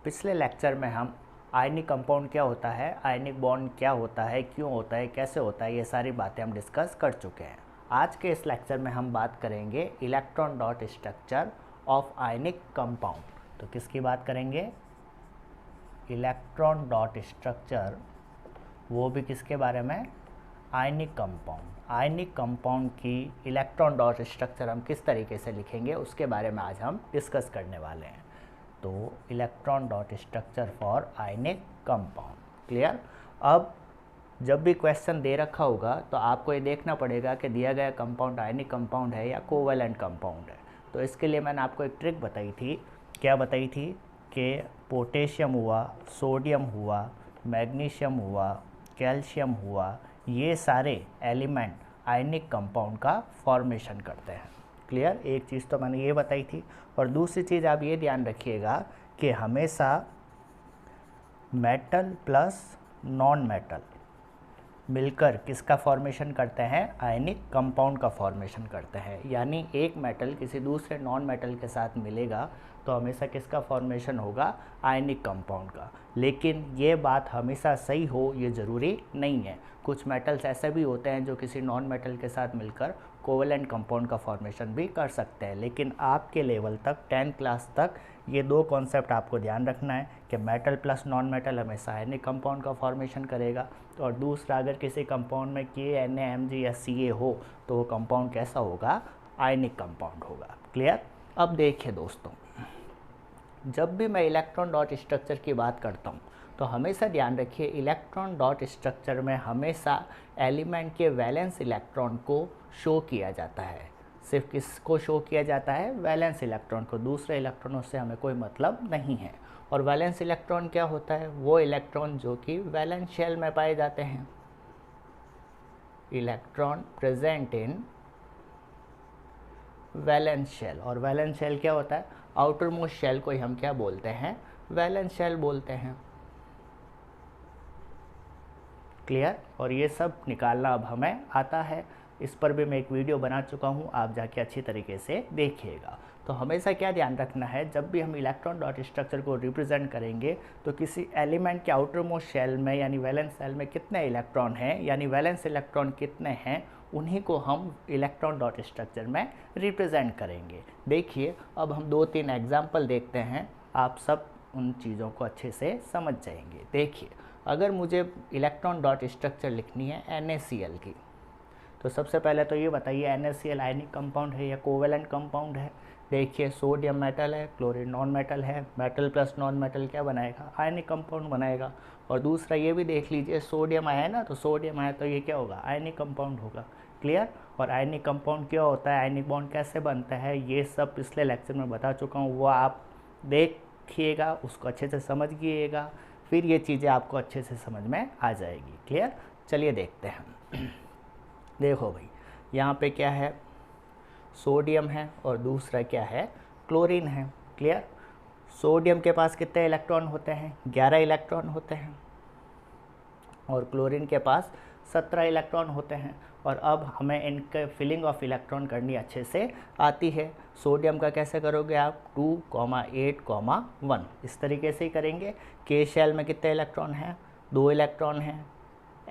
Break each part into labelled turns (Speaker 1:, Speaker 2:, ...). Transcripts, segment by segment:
Speaker 1: पिछले लेक्चर में हम आयनिक कंपाउंड क्या होता है, आयनिक बॉन्ड क्या होता है, क्यों होता है, कैसे होता है, ये सारी बातें हम डिस्कस कर चुके हैं। आज के इस लेक्चर में हम बात करेंगे electron dot structure of ionic compound. तो किसकी बात करेंगे? इलेक्ट्रॉन डॉट स्ट्रक्चर, वो भी किसके बारे में? Ionic compound. आयनिक कंपाउंड की इलेक्ट्रॉन डॉट स्ट्रक्चर हम किस तरीके से लिखेंगे उसके बारे में आज हम डिस्कस करने वाले हैं। तो electron dot structure for ionic compound, clear. अब जब भी क्वेश्चन दे रखा होगा तो आपको ये देखना पड़ेगा कि दिया गया कंपाउंड आयनिक कंपाउंड है या कोवैलेंट कंपाउंड है। तो इसके लिए मैंने आपको एक ट्रिक बताई थी। क्या बताई थी? कि पोटेशियम हुआ, सोडियम हुआ, मैग्नीशियम हुआ, कैल्शियम हुआ, ये सारे एलिमेंट आयनिक कंपाउंड का फॉर्मेशन करते हैं। क्लियर। एक चीज़ तो मैंने ये बताई थी। और दूसरी चीज़ आप ये ध्यान रखिएगा कि हमेशा मेटल प्लस नॉन मेटल मिलकर किसका फॉर्मेशन करते हैं? आयनिक कंपाउंड का फॉर्मेशन करते हैं। यानी एक मेटल किसी दूसरे नॉन मेटल के साथ मिलेगा तो हमेशा किसका फॉर्मेशन होगा? आयनिक कंपाउंड का। लेकिन ये बात हमेशा सही हो ये ज़रूरी नहीं है। कुछ मेटल्स ऐसे भी होते हैं जो किसी नॉन मेटल के साथ मिलकर कोवैलेंट कंपाउंड का फॉर्मेशन भी कर सकते हैं। लेकिन आपके लेवल तक 10 क्लास तक ये दो कॉन्सेप्ट आपको ध्यान रखना है कि मेटल प्लस नॉन मेटल हमेशा आयनिक कंपाउंड का फॉर्मेशन करेगा। और दूसरा, अगर किसी कंपाउंड में KNaMg या Ca हो तो वो कंपाउंड कैसा होगा? आयनिक कंपाउंड होगा। क्लियर। अब देखिए दोस्तों, जब भी मैं इलेक्ट्रॉन डॉट स्ट्रक्चर की बात करता हूँ तो हमेशा ध्यान रखिए इलेक्ट्रॉन डॉट स्ट्रक्चर में हमेशा एलिमेंट के वैलेंस इलेक्ट्रॉन को शो किया जाता है। सिर्फ किसको शो किया जाता है? वैलेंस इलेक्ट्रॉन को। दूसरे इलेक्ट्रॉनों से हमें कोई मतलब नहीं है। और वैलेंस इलेक्ट्रॉन क्या होता है? वो इलेक्ट्रॉन जो कि वैलेंस शेल में पाए जाते हैं। Electron present in valence shell. और वैलेंस शेल क्या होता है? आउटर मोस्ट शेल को ही हम क्या बोलते हैं? वैलेंस शेल बोलते हैं। क्लियर। और ये सब निकालना अब हमें आता है। इस पर भी मैं एक वीडियो बना चुका हूँ, आप जाके अच्छी तरीके से देखिएगा। तो हमेशा क्या ध्यान रखना है, जब भी हम इलेक्ट्रॉन डॉट स्ट्रक्चर को रिप्रेजेंट करेंगे तो किसी एलिमेंट के आउटर मोस्ट शेल में यानी वैलेंस शेल में कितने इलेक्ट्रॉन हैं, यानी वैलेंस इलेक्ट्रॉन कितने हैं, उन्हीं को हम इलेक्ट्रॉन डॉट स्ट्रक्चर में रिप्रेजेंट करेंगे। देखिए, अब हम 2-3 एग्जाम्पल देखते हैं, आप सब उन चीज़ों को अच्छे से समझ जाएंगे। देखिए, अगर मुझे इलेक्ट्रॉन डॉट स्ट्रक्चर लिखनी है NaCl की, तो सबसे पहले तो ये बताइए NaCl आयनिक कंपाउंड है या कोवैलेंट कंपाउंड है? देखिए, सोडियम मेटल है, क्लोरीन नॉन मेटल है, मेटल प्लस नॉन मेटल क्या बनाएगा? आयनिक कंपाउंड बनाएगा। और दूसरा ये भी देख लीजिए, सोडियम आया है ना, तो सोडियम आया तो ये क्या होगा? आयनिक कंपाउंड होगा। क्लियर। और आयनिक कंपाउंड क्या होता है, आयनिक बॉन्ड कैसे बनता है, ये सब पिछले लेक्चर में बता चुका हूँ, वो आप देखिएगा, उसको अच्छे से समझिएगा, फिर ये चीज़ें आपको अच्छे से समझ में आ जाएगी। क्लियर। चलिए देखते हैं। देखो भाई, यहाँ पे क्या है? सोडियम है और दूसरा क्या है? क्लोरीन है। क्लियर। सोडियम के पास कितने इलेक्ट्रॉन होते हैं? 11 इलेक्ट्रॉन होते हैं। और क्लोरीन के पास 17 इलेक्ट्रॉन होते हैं। और अब हमें इनके फिलिंग ऑफ इलेक्ट्रॉन करनी अच्छे से आती है। सोडियम का कैसे करोगे आप? 2,8,1 इस तरीके से ही करेंगे। K शेल में कितने इलेक्ट्रॉन हैं? 2 इलेक्ट्रॉन हैं।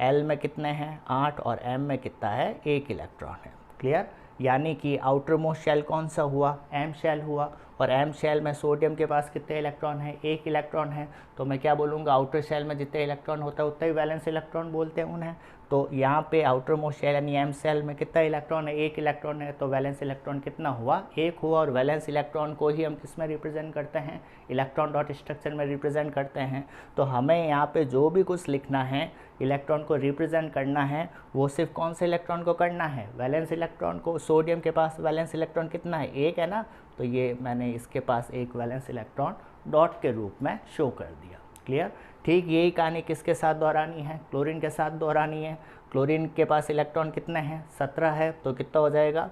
Speaker 1: L में कितने हैं? 8। और M में कितना है? 1 इलेक्ट्रॉन है। क्लियर। यानी कि आउटर मोस्ट शेल कौन सा हुआ? M शेल हुआ। और M शेल में सोडियम के पास कितने इलेक्ट्रॉन है? 1 इलेक्ट्रॉन है। तो मैं क्या बोलूँगा? आउटर शेल में जितने इलेक्ट्रॉन होता है उतना ही वैलेंस इलेक्ट्रॉन बोलते हैं उन्हें। तो यहाँ पे आउटर मोस्ट शेल यानी M शेल में कितना इलेक्ट्रॉन है? 1 इलेक्ट्रॉन है। तो वैलेंस इलेक्ट्रॉन कितना हुआ? 1 हुआ। और वैलेंस इलेक्ट्रॉन को ही हम किस में रिप्रेजेंट करते हैं? इलेक्ट्रॉन डॉट स्ट्रक्चर में रिप्रेजेंट करते हैं। तो हमें यहाँ पे जो भी कुछ लिखना है, इलेक्ट्रॉन को रिप्रेजेंट करना है, वो सिर्फ कौन से इलेक्ट्रॉन को करना है? वैलेंस इलेक्ट्रॉन को। सोडियम के पास वैलेंस इलेक्ट्रॉन कितना है? 1 है ना, तो ये मैंने इसके पास एक वैलेंस इलेक्ट्रॉन डॉट के रूप में शो कर दिया। क्लियर। ठीक यही कहानी किसके साथ दोहरानी है? क्लोरीन के साथ दोहरानी है। क्लोरीन के पास इलेक्ट्रॉन कितने हैं? 17 है। तो कितना हो जाएगा?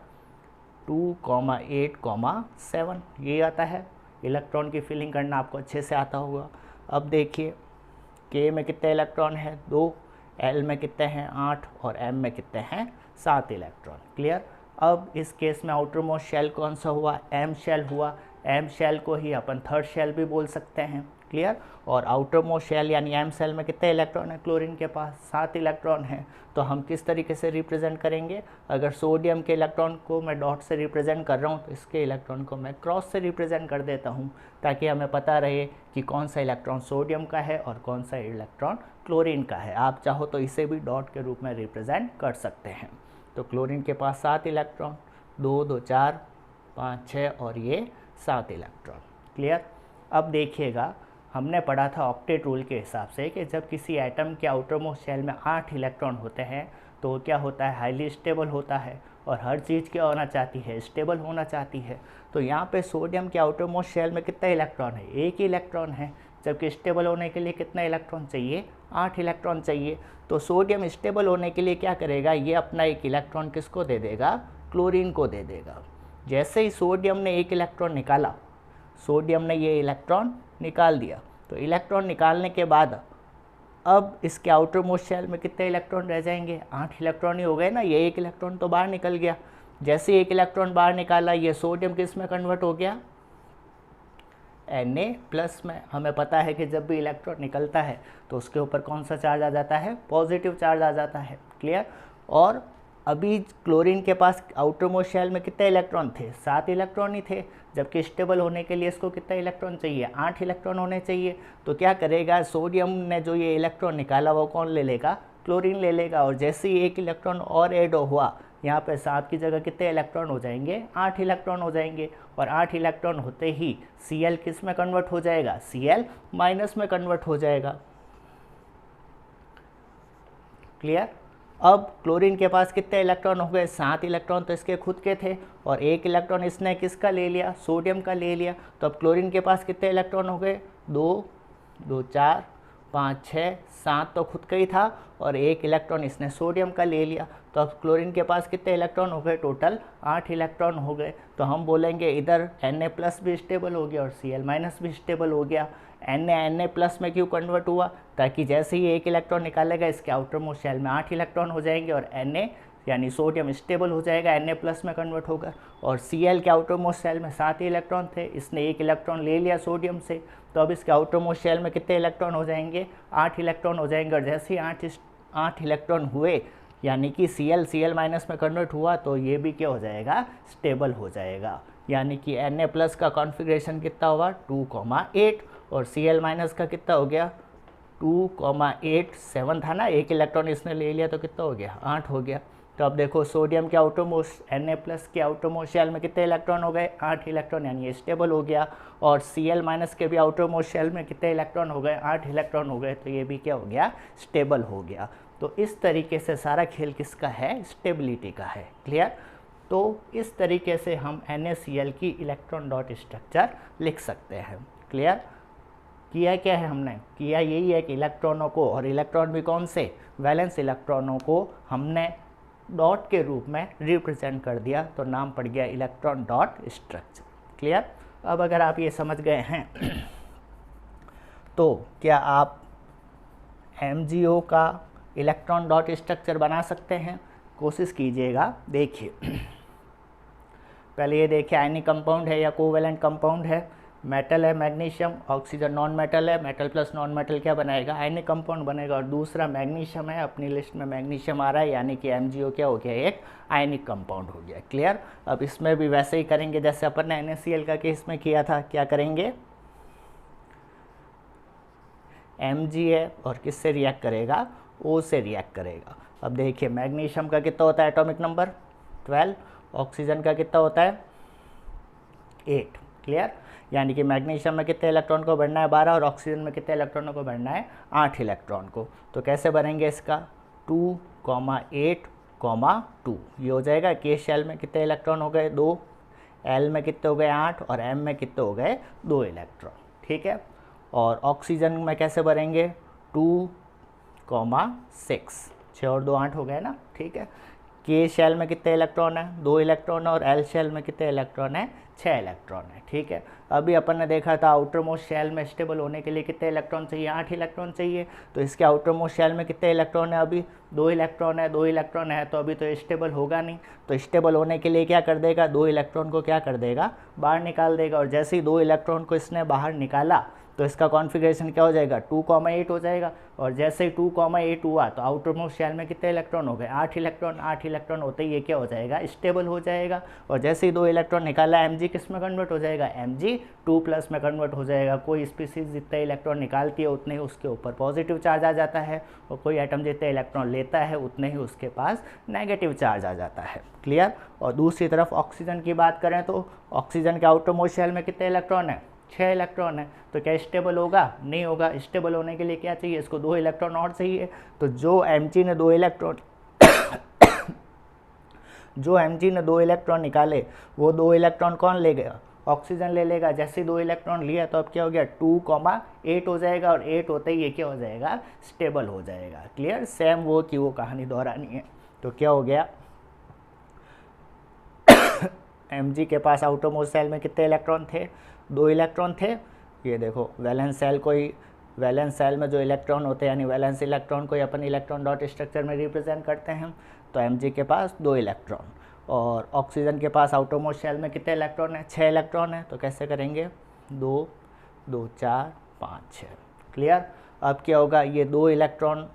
Speaker 1: 2,8,7 ये आता है। इलेक्ट्रॉन की फिलिंग करना आपको अच्छे से आता होगा। अब देखिए, K में कितने इलेक्ट्रॉन हैं? 2। L में कितने हैं? 8। और M में कितने हैं? 7 इलेक्ट्रॉन। क्लियर। अब इस केस में आउटर मोस्ट शेल कौन सा हुआ? M शेल हुआ। M शेल को ही अपन थर्ड शेल भी बोल सकते हैं। क्लियर। और आउटर मोस्ट शेल यानी एम शेल में कितने इलेक्ट्रॉन है क्लोरीन के पास, 7 इलेक्ट्रॉन हैं। तो हम किस तरीके से रिप्रेजेंट करेंगे, अगर सोडियम के इलेक्ट्रॉन को मैं डॉट से रिप्रेजेंट कर रहा हूँ तो इसके इलेक्ट्रॉन को मैं क्रॉस से रिप्रेजेंट कर देता हूँ, ताकि हमें पता रहे कि कौन सा इलेक्ट्रॉन सोडियम का है और कौन सा इलेक्ट्रॉन क्लोरीन का है। आप चाहो तो इसे भी डॉट के रूप में रिप्रेजेंट कर सकते हैं। तो क्लोरीन के पास 7 इलेक्ट्रॉन, 2 2 4 5 6 और ये 7 इलेक्ट्रॉन। क्लियर। अब देखिएगा, हमने पढ़ा था ऑक्टेट रूल के हिसाब से कि जब किसी एटम के आउटर मोस्ट शेल में 8 इलेक्ट्रॉन होते हैं तो क्या होता है, हाईली स्टेबल होता है। और हर चीज़ क्या होना चाहती है, स्टेबल होना चाहती है। तो यहाँ पे सोडियम के आउटर मोस्ट शेल में कितना इलेक्ट्रॉन है, 1 ही इलेक्ट्रॉन है, जबकि स्टेबल होने के लिए कितना इलेक्ट्रॉन चाहिए, 8 इलेक्ट्रॉन चाहिए। तो सोडियम स्टेबल होने के लिए क्या करेगा, ये अपना 1 इलेक्ट्रॉन किसको दे देगा, क्लोरीन को दे देगा। जैसे ही सोडियम ने 1 इलेक्ट्रॉन निकाला, सोडियम ने ये इलेक्ट्रॉन निकाल दिया, तो इलेक्ट्रॉन निकालने के बाद अब इसके आउटर मोस्ट शेल में कितने इलेक्ट्रॉन रह जाएंगे, 8 इलेक्ट्रॉन ही हो गए ना। ये 1 इलेक्ट्रॉन तो बाहर निकल गया। जैसे 1 इलेक्ट्रॉन बाहर निकाला, ये सोडियम किस में कन्वर्ट हो गया, Na+ में। हमें पता है कि जब भी इलेक्ट्रॉन निकलता है तो उसके ऊपर कौन सा चार्ज आ जाता है, पॉजिटिव चार्ज आ जाता है। क्लियर। और अभी क्लोरीन के पास आउटर मोस्ट शेल में कितने इलेक्ट्रॉन थे, 7 इलेक्ट्रॉन ही थे, जबकि स्टेबल होने के लिए इसको कितना इलेक्ट्रॉन चाहिए, 8 इलेक्ट्रॉन होने चाहिए। तो क्या करेगा, सोडियम ने जो ये इलेक्ट्रॉन निकाला वो कौन ले लेगा, क्लोरीन ले लेगा। और जैसे ही 1 इलेक्ट्रॉन और ऐड हुआ, यहाँ पे 7 की जगह कितने इलेक्ट्रॉन हो जाएंगे, 8 इलेक्ट्रॉन हो जाएंगे। और 8 इलेक्ट्रॉन होते ही Cl किस में कन्वर्ट हो जाएगा, Cl- में कन्वर्ट हो जाएगा। क्लियर। अब क्लोरीन के पास कितने इलेक्ट्रॉन हो गए, 7 इलेक्ट्रॉन तो इसके खुद के थे और 1 इलेक्ट्रॉन इसने किसका ले लिया, सोडियम का ले लिया। तो अब क्लोरीन के पास कितने इलेक्ट्रॉन हो गए, 2 2 4 5 6 7 तो खुद का ही था और 1 इलेक्ट्रॉन इसने सोडियम का ले लिया। तो अब क्लोरीन के पास कितने इलेक्ट्रॉन हो गए, टोटल 8 इलेक्ट्रॉन हो गए। तो हम बोलेंगे इधर Na+ भी स्टेबल हो गया और Cl- भी स्टेबल हो गया। Na में क्यों कन्वर्ट हुआ, ताकि जैसे ही 1 इलेक्ट्रॉन निकालेगा इसके आउटर मोस्ट शेल में 8 इलेक्ट्रॉन हो जाएंगे और Na यानी सोडियम स्टेबल हो जाएगा, Na+ में कन्वर्ट होगा। और Cl के आउटर मोस्ट शेल में 7 इलेक्ट्रॉन थे, इसने 1 इलेक्ट्रॉन ले लिया सोडियम से, तो अब इसके आउटर मोस्ट शेल में कितने इलेक्ट्रॉन हो जाएंगे, 8 इलेक्ट्रॉन हो जाएंगे। और जैसे ही 8 इलेक्ट्रॉन हुए यानी कि Cl में कन्वर्ट हुआ, तो ये भी क्या हो जाएगा, स्टेबल हो जाएगा। यानी कि Na+ का कॉन्फ़िगरेशन कितना हुआ, 2,8 और Cl- का कितना हो गया, 2,8 7 था ना, 1 इलेक्ट्रॉन इसने ले लिया तो कितना हो गया, 8 हो गया। तो अब देखो सोडियम के आउटर मोस्ट Na+ के आउटर मोस्ट शेल में कितने इलेक्ट्रॉन हो गए, 8 इलेक्ट्रॉन, यानी ये स्टेबल हो गया। और Cl- के भी आउटर मोस्ट शेल में कितने इलेक्ट्रॉन हो गए, 8 इलेक्ट्रॉन हो गए, तो ये भी क्या हो गया, स्टेबल हो गया। तो इस तरीके से सारा खेल किसका है, स्टेबिलिटी का है। क्लियर। तो इस तरीके से हम NaCl की इलेक्ट्रॉन डॉट स्ट्रक्चर लिख सकते हैं। क्लियर। किया क्या है हमने, किया यही है कि इलेक्ट्रॉनों को, और इलेक्ट्रॉन भी कौन से, वैलेंस इलेक्ट्रॉनों को हमने डॉट के रूप में रिप्रेजेंट कर दिया, तो नाम पड़ गया इलेक्ट्रॉन डॉट स्ट्रक्चर। क्लियर। अब अगर आप ये समझ गए हैं तो क्या आप MgO का इलेक्ट्रॉन डॉट स्ट्रक्चर बना सकते हैं, कोशिश कीजिएगा। देखिए पहले ये देखिए, आयनिक कंपाउंड है या कोवेलेंट कंपाउंड है, मेटल है मैग्नीशियम, ऑक्सीजन नॉन मेटल है, मेटल प्लस नॉन मेटल क्या बनाएगा, आयनिक कंपाउंड बनेगा। और दूसरा मैग्नीशियम है, अपनी लिस्ट में मैग्नीशियम आ रहा है, यानी कि MgO क्या हो गया, एक आयनिक कंपाउंड हो गया। क्लियर। अब इसमें भी वैसे ही करेंगे जैसे अपन ने NaCl का केस में किया था। क्या करेंगे, Mg है और किससे रिएक्ट करेगा, O से रिएक्ट करेगा। अब देखिए मैग्नीशियम का कितना होता है एटॉमिक नंबर 12, ऑक्सीजन का कितना होता है 8। क्लियर। यानी कि मैग्नीशियम में कितने इलेक्ट्रॉन को बढ़ना है 12 और ऑक्सीजन में कितने इलेक्ट्रॉनों को बढ़ना है 8 इलेक्ट्रॉन को। तो कैसे बनेंगे इसका, 2,8, 2 ये हो जाएगा। के शेल में कितने इलेक्ट्रॉन हो गए 2, L में कितने हो गए 8 और M में कितने हो गए 2 इलेक्ट्रॉन। ठीक है। और ऑक्सीजन में कैसे भरेंगे, 2,6, 6 और 2 8 हो गए ना। ठीक है। के शेल में कितने इलेक्ट्रॉन है 2 इलेक्ट्रॉन और L शेल में कितने इलेक्ट्रॉन है 6 इलेक्ट्रॉन है। ठीक है। अभी अपन ने देखा था आउटर मोस्ट शेल में स्टेबल होने के लिए कितने इलेक्ट्रॉन चाहिए, 8 इलेक्ट्रॉन चाहिए। तो इसके आउटर मोस्ट शेल में कितने इलेक्ट्रॉन है, अभी 2 इलेक्ट्रॉन है, 2 इलेक्ट्रॉन है, तो अभी तो स्टेबल होगा नहीं। तो स्टेबल होने के लिए क्या कर देगा, 2 इलेक्ट्रॉन को क्या कर देगा, बाहर निकाल देगा। और जैसे ही 2 इलेक्ट्रॉन को इसने बाहर निकाला तो इसका कॉन्फ़िगरेशन क्या हो जाएगा, 2,8 हो जाएगा। और जैसे ही 2,8 हुआ तो आउटर मोस्ट शेल में कितने इलेक्ट्रॉन हो गए, 8 इलेक्ट्रॉन। 8 इलेक्ट्रॉन होते ही ये क्या हो जाएगा, स्टेबल हो जाएगा। और जैसे ही 2 इलेक्ट्रॉन निकाला, Mg किस में कन्वर्ट हो जाएगा, Mg2+ में कन्वर्ट हो जाएगा। कोई स्पीसीज जितने इलेक्ट्रॉन निकालती है उतने ही उसके ऊपर पॉजिटिव चार्ज आ जाता है, और कोई एटम जितने इलेक्ट्रॉन लेता है उतने ही उसके पास नेगेटिव चार्ज आ जाता है। क्लियर। और दूसरी तरफ ऑक्सीजन की बात करें तो ऑक्सीजन के आउटर मोस्ट शेल में कितने इलेक्ट्रॉन है, 6 इलेक्ट्रॉन है। तो क्या स्टेबल होगा, नहीं होगा। स्टेबल होने के लिए क्या चाहिए, इसको 2 इलेक्ट्रॉन और चाहिए। तो जो Mg ने 2 इलेक्ट्रॉन निकाले, वो 2 इलेक्ट्रॉन कौन ले गया, ऑक्सीजन ले लेगा। जैसे 2 इलेक्ट्रॉन लिया तो अब क्या हो गया, 2,8 हो जाएगा। और 8 होते ही ये क्या हो जाएगा, स्टेबल हो जाएगा। क्लियर। सेम वो की वो कहानी दोहरानी है। तो क्या हो गया, Mg के पास आउटर मोस्ट शेल में कितने इलेक्ट्रॉन थे, 2 इलेक्ट्रॉन थे। ये देखो वैलेंस सेल में जो इलेक्ट्रॉन होते हैं, यानी वैलेंस इलेक्ट्रॉन को अपन इलेक्ट्रॉन डॉट स्ट्रक्चर में रिप्रेजेंट करते हैं। तो Mg के पास 2 इलेक्ट्रॉन, और ऑक्सीजन के पास आउटर मोस्ट शेल में कितने इलेक्ट्रॉन है, 6 इलेक्ट्रॉन है। तो कैसे करेंगे, 2 2 4 5 6। क्लियर। अब क्या होगा, ये 2 इलेक्ट्रॉन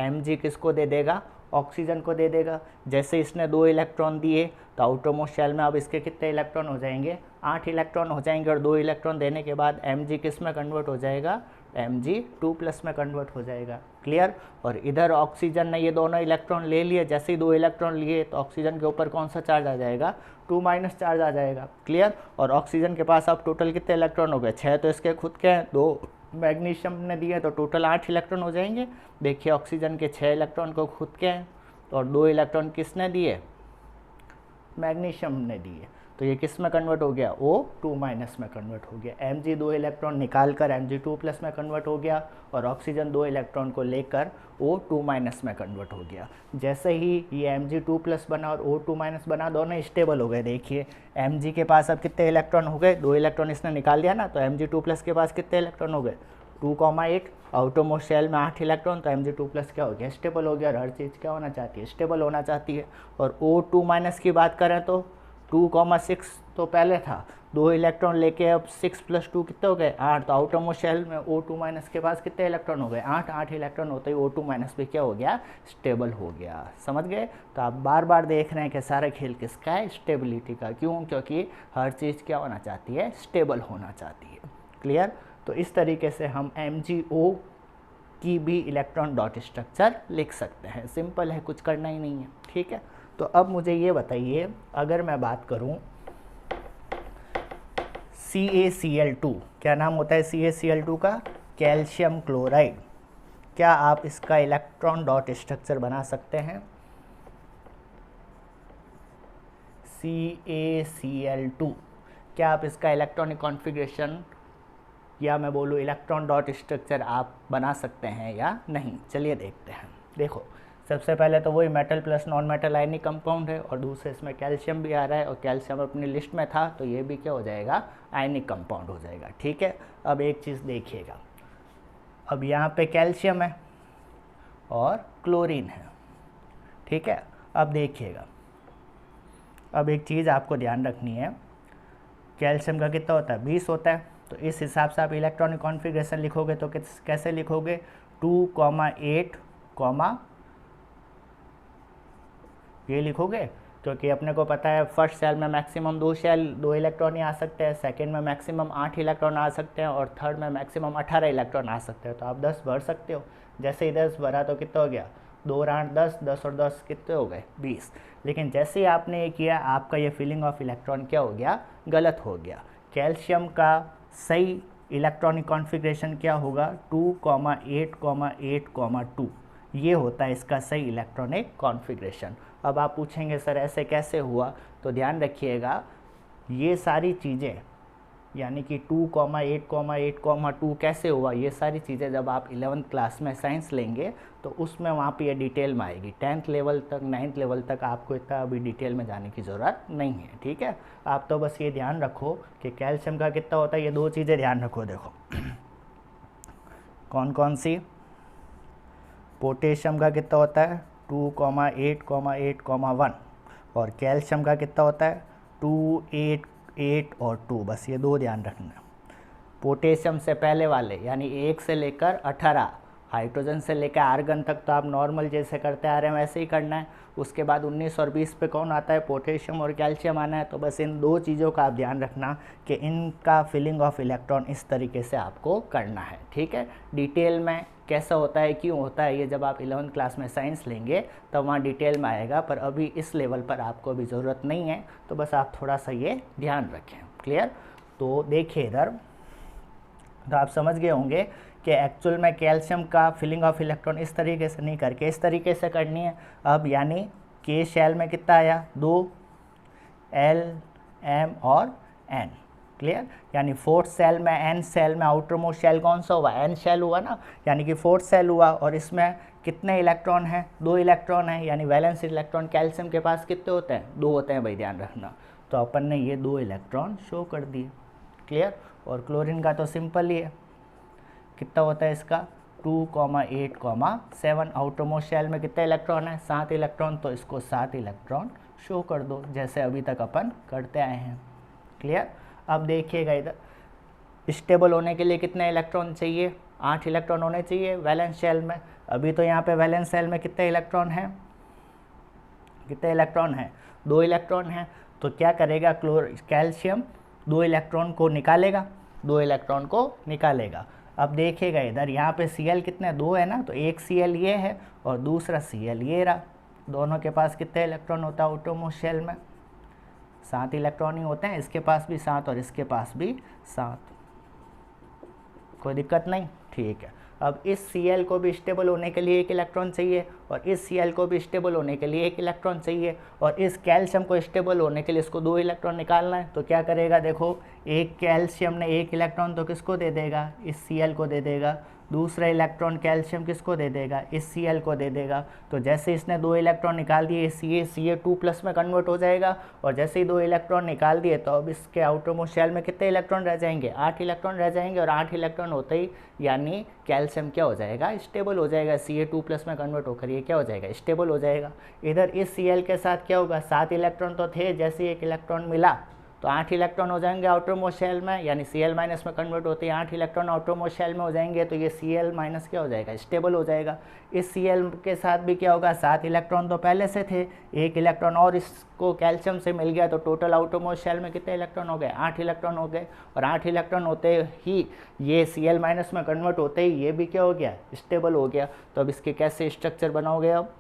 Speaker 1: Mg किसको दे देगा, ऑक्सीजन को दे देगा। जैसे इसने 2 इलेक्ट्रॉन दिए तो आउटर मोस्ट शेल में अब इसके कितने इलेक्ट्रॉन हो जाएंगे, 8 इलेक्ट्रॉन हो जाएंगे। और 2 इलेक्ट्रॉन देने के बाद Mg किस में कन्वर्ट हो जाएगा, Mg2+ में कन्वर्ट हो जाएगा। क्लियर। और इधर ऑक्सीजन ने ये दोनों इलेक्ट्रॉन ले लिए। जैसे ही 2 इलेक्ट्रॉन लिए तो ऑक्सीजन के ऊपर कौन सा चार्ज आ जाएगा, 2- चार्ज आ जाएगा। क्लियर। और ऑक्सीजन के पास अब टोटल कितने इलेक्ट्रॉन हो गए, 6 तो इसके खुद के हैं, 2 मैग्नीशियम ने दिए, तो टोटल 8 इलेक्ट्रॉन हो जाएंगे। देखिए ऑक्सीजन के 6 इलेक्ट्रॉन को खुद के हैं, और 2 इलेक्ट्रॉन किसने दिए, मैग्नीशियम ने दिए। तो ये किस में कन्वर्ट हो गया, O2- में कन्वर्ट हो गया। Mg 2 इलेक्ट्रॉन निकाल कर Mg2+ में कन्वर्ट हो गया, और ऑक्सीजन 2 इलेक्ट्रॉन को लेकर O2- में कन्वर्ट हो गया। जैसे ही ये Mg2+ बना और O2- बना, दोनों स्टेबल हो गए। देखिए Mg के पास अब कितने इलेक्ट्रॉन हो गए, 2 इलेक्ट्रॉन इसने निकाल दिया ना, तो Mg2+ के पास कितने इलेक्ट्रॉन हो गए, 2,8। आउटर मोस्ट शेल में 8 इलेक्ट्रॉन, तो Mg2+ क्या हो गया, स्टेबल हो गया। और हर चीज़ क्या होना चाहती है, स्टेबल होना चाहती है। और O2- की बात करें तो 2,6 तो पहले था, 2 इलेक्ट्रॉन लेके अब 6 + 2 कितने हो गए, 8। तो आउटर मोस्ट शेल में O2- के पास कितने इलेक्ट्रॉन हो गए, 8 इलेक्ट्रॉन होते ही O2- भी क्या हो गया, स्टेबल हो गया। समझ गए। तो आप बार बार देख रहे हैं कि सारा खेल किसका है, स्टेबिलिटी का। क्यों, क्योंकि हर चीज़ क्या होना चाहती है, स्टेबल होना चाहती है। क्लियर। तो इस तरीके से हम MgO की भी इलेक्ट्रॉन डॉट स्ट्रक्चर लिख सकते हैं। सिंपल है, कुछ करना ही नहीं है। ठीक है। तो अब मुझे ये बताइए, अगर मैं बात करूं CaCl2, क्या नाम होता है CaCl2 का, कैल्शियम क्लोराइड। क्या आप इसका इलेक्ट्रॉन डॉट स्ट्रक्चर बना सकते हैं, CaCl2, क्या आप इसका इलेक्ट्रॉनिक कॉन्फ़िगरेशन, या मैं बोलूँ इलेक्ट्रॉन डॉट स्ट्रक्चर आप बना सकते हैं या नहीं। चलिए देखते हैं। देखो सबसे पहले तो वही metal plus non metal ionic compound है, और दूसरे इसमें कैल्शियम भी आ रहा है, और कैल्शियम अपनी लिस्ट में था, तो ये भी क्या हो जाएगा, आयनिक कंपाउंड हो जाएगा। ठीक है। अब एक चीज़ देखिएगा, अब यहाँ पे कैल्शियम है और क्लोरीन है। ठीक है। अब देखिएगा, अब एक चीज़ आपको ध्यान रखनी है, कैल्शियम का कितना होता है, 20 होता है। तो इस हिसाब से आप इलेक्ट्रॉनिक कॉन्फ़िगरेशन लिखोगे तो कैसे लिखोगे, 2,8, ये लिखोगे, क्योंकि अपने को पता है फर्स्ट सेल में मैक्सिमम 2 इलेक्ट्रॉन ही आ सकते हैं, सेकंड में मैक्सिमम 8 इलेक्ट्रॉन आ सकते हैं, और थर्ड में मैक्सिमम 18 इलेक्ट्रॉन आ सकते हैं। तो आप 10 भर सकते हो। जैसे ही 10 भरा तो कितना हो गया, 2 और 8 10, 10 और 10 कितने हो गए, 20। लेकिन जैसे ही आपने ये किया, आपका ये फिलिंग ऑफ इलेक्ट्रॉन क्या हो गया, गलत हो गया। कैल्शियम का सही इलेक्ट्रॉनिक कॉन्फ़िगरेशन क्या होगा, 2,8,8,2, ये होता है इसका सही इलेक्ट्रॉनिक कॉन्फ़िगरेशन। अब आप पूछेंगे सर ऐसे कैसे हुआ, तो ध्यान रखिएगा, ये सारी चीज़ें यानी कि 2,8,8,2 कैसे हुआ, ये सारी चीज़ें जब आप 11th क्लास में साइंस लेंगे तो उसमें वहाँ पे ये डिटेल में आएगी। 10th लेवल तक, 9th लेवल तक आपको इतना अभी डिटेल में जाने की ज़रूरत नहीं है। ठीक है। आप तो बस ये ध्यान रखो कि कैल्शियम का कितना होता है, ये 2 चीज़ें ध्यान रखो। देखो कौन कौन सी, पोटेशियम का कितना होता है, 2,8,8,1, और कैल्शियम का कितना होता है, 2, 8 और 2। बस ये 2 ध्यान रखना। पोटेशियम से पहले वाले यानी 1 से लेकर 18, हाइड्रोजन से लेकर आर्गन तक तो आप नॉर्मल जैसे करते आ रहे हैं वैसे ही करना है। उसके बाद 19 और 20 पे कौन आता है, पोटेशियम और कैल्शियम आना है। तो बस इन 2 चीज़ों का आप ध्यान रखना कि इनका फिलिंग ऑफ इलेक्ट्रॉन इस तरीके से आपको करना है, ठीक है। डिटेल में कैसा होता है, क्यों होता है, ये जब आप 11th क्लास में साइंस लेंगे तब वहाँ डिटेल में आएगा, पर अभी इस लेवल पर आपको अभी ज़रूरत नहीं है, तो बस आप थोड़ा सा ये ध्यान रखें। क्लियर। तो देखिए इधर, तो आप समझ गए होंगे कि एक्चुअल में कैल्शियम का फिलिंग ऑफ इलेक्ट्रॉन इस तरीके से नहीं करके इस तरीके से करनी है। अब यानी के शेल में कितना आया, 2 L M और N। क्लियर। यानी 4th सेल में, N सेल में आउटर मोस्ट शेल कौन सा हुआ, N शेल हुआ ना, यानी कि 4th सेल हुआ। और इसमें कितने इलेक्ट्रॉन हैं, 2 इलेक्ट्रॉन हैं, यानी वैलेंस इलेक्ट्रॉन कैल्शियम के पास कितने होते हैं, 2 होते हैं भाई, ध्यान रखना। तो अपन ने ये 2 इलेक्ट्रॉन शो कर दिए। क्लियर। और क्लोरीन का तो सिंपल ही है, कितना होता है इसका, 2,8,7। आउटर मोस्ट शेल में कितने इलेक्ट्रॉन है, 7 इलेक्ट्रॉन, तो इसको 7 इलेक्ट्रॉन शो कर दो जैसे अभी तक अपन करते आए हैं। क्लियर। अब देखिएगा इधर, स्टेबल होने के लिए कितने इलेक्ट्रॉन चाहिए, 8 इलेक्ट्रॉन होने चाहिए वैलेंस शेल में। अभी तो यहाँ पे वैलेंस शेल में कितने इलेक्ट्रॉन हैं, कितने इलेक्ट्रॉन हैं, 2 इलेक्ट्रॉन हैं। तो क्या करेगा, कैल्शियम 2 इलेक्ट्रॉन को निकालेगा, 2 इलेक्ट्रॉन को निकालेगा। अब देखिएगा इधर, यहाँ पे Cl कितने, 2 है ना, तो एक Cl ये है और दूसरा Cl ये रहा। दोनों के पास कितने इलेक्ट्रॉन होता है आउटर मोस्ट शेल में, 7 इलेक्ट्रॉन ही होते हैं। इसके पास भी 7 और इसके पास भी 7, कोई दिक्कत नहीं, ठीक है। अब इस Cl को भी स्टेबल होने के लिए 1 इलेक्ट्रॉन चाहिए और इस Cl को भी स्टेबल होने के लिए 1 इलेक्ट्रॉन चाहिए और इस कैल्शियम को स्टेबल होने के लिए इसको 2 इलेक्ट्रॉन निकालना है। तो क्या करेगा, देखो, एक कैल्शियम ने 1 इलेक्ट्रॉन तो किसको दे देगा, इस Cl को दे देगा। दूसरा इलेक्ट्रॉन कैल्शियम किसको दे देगा, इस Cl को दे देगा। तो जैसे इसने 2 इलेक्ट्रॉन निकाल दिए, Ca2+ में कन्वर्ट हो जाएगा और जैसे ही 2 इलेक्ट्रॉन निकाल दिए तो अब इसके आउटर मोस्ट शेल में कितने इलेक्ट्रॉन रह जाएंगे, 8 इलेक्ट्रॉन रह जाएंगे। और 8 इलेक्ट्रॉन होते ही यानी कैल्शियम क्या हो जाएगा, स्टेबल हो जाएगा, Ca2+ में कन्वर्ट होकर ये क्या हो जाएगा, स्टेबल हो जाएगा। इधर इस Cl के साथ क्या होगा, 7 इलेक्ट्रॉन तो थे, जैसे ही 1 इलेक्ट्रॉन मिला तो 8 इलेक्ट्रॉन हो जाएंगे आउटर मोस्ट शेल में, यानी Cl- में कन्वर्ट होते हैं, 8 इलेक्ट्रॉन आउटर मोस्ट शेल में हो जाएंगे। तो ये Cl- क्या हो जाएगा, स्टेबल हो जाएगा। इस Cl के साथ भी क्या होगा, 7 इलेक्ट्रॉन तो पहले से थे, 1 इलेक्ट्रॉन और इसको कैल्शियम से मिल गया, तो टोटल आउटर मोस्ट शेल में कितने इलेक्ट्रॉन हो गए, 8 इलेक्ट्रॉन हो गए। और 8 इलेक्ट्रॉन होते ही ये Cl- में कन्वर्ट होते ही ये भी क्या हो गया, स्टेबल हो गया। तो अब इसके कैसे स्ट्रक्चर बनाओगे, अब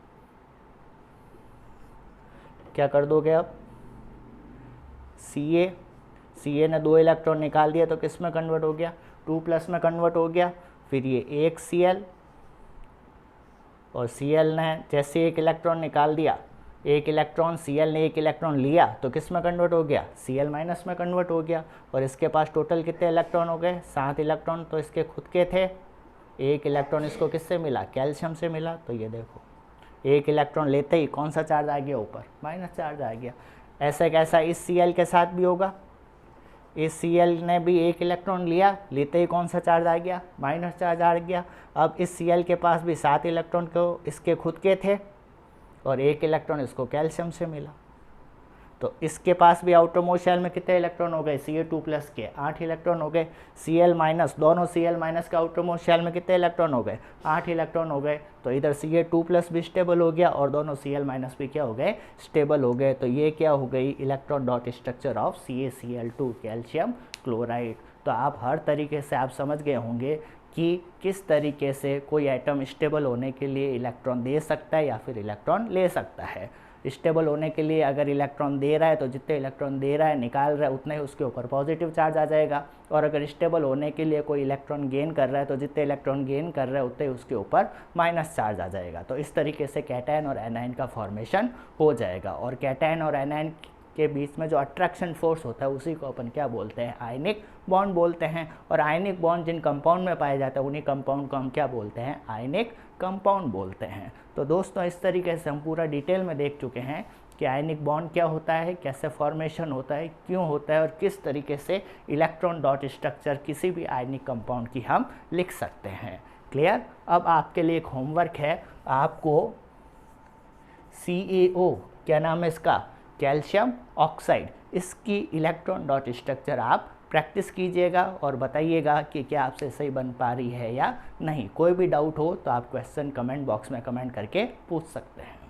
Speaker 1: क्या कर दोगे, अब Ca ने 2 इलेक्ट्रॉन निकाल दिया तो किस में कन्वर्ट हो गया, 2+ में कन्वर्ट हो गया। फिर ये एक Cl और Cl ने जैसे 1 इलेक्ट्रॉन निकाल दिया, 1 इलेक्ट्रॉन, Cl ने 1 इलेक्ट्रॉन लिया तो किस में कन्वर्ट हो गया, Cl- में कन्वर्ट हो गया। और इसके पास टोटल कितने इलेक्ट्रॉन हो गए, 7 इलेक्ट्रॉन तो इसके खुद के थे, 1 इलेक्ट्रॉन इसको किससे मिला, कैल्शियम से मिला। तो ये देखो, 1 इलेक्ट्रॉन लेते ही कौन सा चार्ज आ गया, ऊपर माइनस चार्ज आ गया। ऐसा कैसा इस Cl के साथ भी होगा, इस Cl ने भी 1 इलेक्ट्रॉन लिया, लेते ही कौन सा चार्ज आ गया, माइनस चार्ज आ गया। अब इस Cl के पास भी 7 इलेक्ट्रॉन को इसके खुद के थे और 1 इलेक्ट्रॉन इसको कैल्शियम से मिला। तो इसके पास भी आउटर मोस्ट शेल में कितने इलेक्ट्रॉन हो गए, Ca2+ के 8 इलेक्ट्रॉन हो गए। Cl-, दोनों Cl- के आउटर मोस्ट शेल में कितने इलेक्ट्रॉन हो गए, 8 इलेक्ट्रॉन हो गए। तो इधर Ca2+ भी स्टेबल हो गया और दोनों Cl- भी क्या हो गए, स्टेबल हो गए। तो ये क्या हो गई, electron dot structure of CaCl2, calcium chloride. तो आप हर तरीके से आप समझ गए होंगे कि किस तरीके से कोई एटम स्टेबल होने के लिए इलेक्ट्रॉन दे सकता है या फिर इलेक्ट्रॉन ले सकता है। स्टेबल होने के लिए अगर इलेक्ट्रॉन दे रहा है तो जितने इलेक्ट्रॉन दे रहा है, निकाल रहा है, उतने ही उसके ऊपर पॉजिटिव चार्ज आ जाएगा। और अगर स्टेबल होने के लिए कोई इलेक्ट्रॉन गेन कर रहा है तो जितने इलेक्ट्रॉन गेन कर रहा है उतने उसके ऊपर माइनस चार्ज आ जाएगा। तो इस तरीके से कैटायन और एनायन का फॉर्मेशन हो जाएगा। और कैटायन और एनायन के बीच में जो अट्रैक्शन फोर्स होता है उसी को अपन क्या बोलते हैं, आयनिक बॉन्ड बोलते हैं। और आयनिक बॉन्ड जिन कंपाउंड में पाए जाते हैं उन्हीं कंपाउंड को हम क्या बोलते हैं, आयनिक कंपाउंड बोलते हैं। तो दोस्तों इस तरीके से हम पूरा डिटेल में देख चुके हैं कि आयनिक बॉन्ड क्या होता है, कैसे फॉर्मेशन होता है, क्यों होता है और किस तरीके से इलेक्ट्रॉन डॉट स्ट्रक्चर किसी भी आयनिक कंपाउंड की हम लिख सकते हैं। क्लियर। अब आपके लिए एक होमवर्क है, आपको CaO, क्या नाम है इसका, कैल्शियम ऑक्साइड, इसकी इलेक्ट्रॉन डॉट स्ट्रक्चर आप प्रैक्टिस कीजिएगा और बताइएगा कि क्या आपसे सही बन पा रही है या नहीं। कोई भी डाउट हो तो आप क्वेश्चन कमेंट बॉक्स में कमेंट करके पूछ सकते हैं।